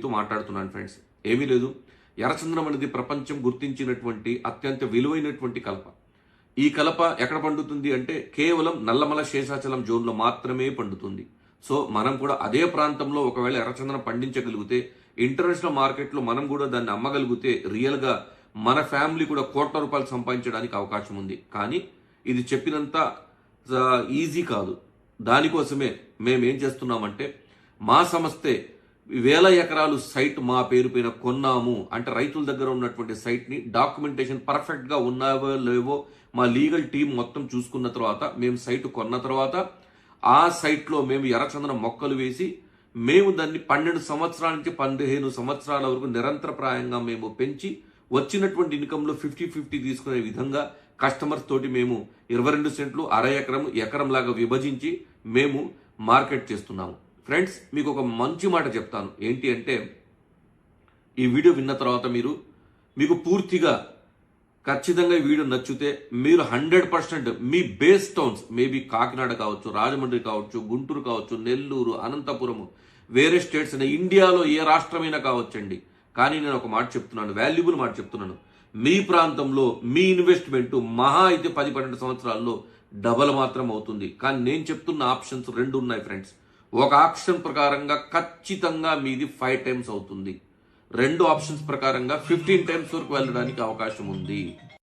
మీతో మాట్లాడుతున్నాను ఫ్రెండ్స్. ఏమీ లేదు, ఎర్రచందనం అనేది ప్రపంచం గుర్తించినటువంటి అత్యంత విలువైనటువంటి కలప. ఈ కలప ఎక్కడ పండుతుంది అంటే కేవలం నల్లమల శేషాచలం జోన్లో మాత్రమే పండుతుంది. సో మనం కూడా అదే ప్రాంతంలో ఒకవేళ ఎర్రచందనం పండించగలిగితే ఇంటర్నేషనల్ మార్కెట్లో మనం కూడా దాన్ని అమ్మగలిగితే రియల్గా మన ఫ్యామిలీ కూడా కోట్ల రూపాయలు సంపాదించడానికి అవకాశం ఉంది. కానీ ఇది చెప్పినంత ఈజీ కాదు. దానికోసమే మేము ఏం చేస్తున్నామంటే మా సంస్థే వేల ఎకరాలు సైట్ మా పేరు పైన కొన్నాము అంటే రైతుల దగ్గర ఉన్నటువంటి సైట్ని డాక్యుమెంటేషన్ పర్ఫెక్ట్గా ఉన్నావో లేవో మా లీగల్ టీం మొత్తం చూసుకున్న తర్వాత మేము సైట్ కొన్న తర్వాత ఆ సైట్లో మేము ఎర్రచందనం మొక్కలు వేసి మేము దాన్ని 12 సంవత్సరాల నుంచి 15 సంవత్సరాల వరకు నిరంతరప్రాయంగా మేము పెంచి వచ్చినటువంటి ఇన్కంలో 50-50 తీసుకునే విధంగా కస్టమర్స్ తోటి మేము 22 సెంట్లు అర ఎకరం ఎకరం లాగా విభజించి మేము మార్కెట్ చేస్తున్నాము. ఫ్రెండ్స్, మీకు ఒక మంచి మాట చెప్తాను. ఏంటి అంటే ఈ వీడియో విన్న తర్వాత మీకు పూర్తిగా ఖచ్చితంగా ఈ వీడియో నచ్చితే మీరు 100% మీ బేస్ టౌన్స్ మేబీ కాకినాడ కావచ్చు, రాజమండ్రి కావచ్చు, గుంటూరు కావచ్చు, నెల్లూరు, అనంతపురము, వేరే స్టేట్స్ అయినా ఇండియాలో ఏ రాష్ట్రమైనా కావచ్చండి. కానీ నేను ఒక మాట చెప్తున్నాను, వాల్యుబుల్ మాట చెప్తున్నాను. మీ ప్రాంతంలో మీ ఇన్వెస్ట్మెంట్ మహా అయితే 10-12 సంవత్సరాల్లో డబల్ మాత్రం అవుతుంది. కానీ నేను చెప్తున్న ఆప్షన్స్ 2 ఉన్నాయి ఫ్రెండ్స్. ఒక ఆప్షన్ ప్రకారంగా ఖచ్చితంగా మీది 5 టైమ్స్ అవుతుంది. 2 ఆప్షన్స్ ప్రకారంగా 15 టైమ్స్ వరకు వెళ్ళడానికి అవకాశం ఉంది.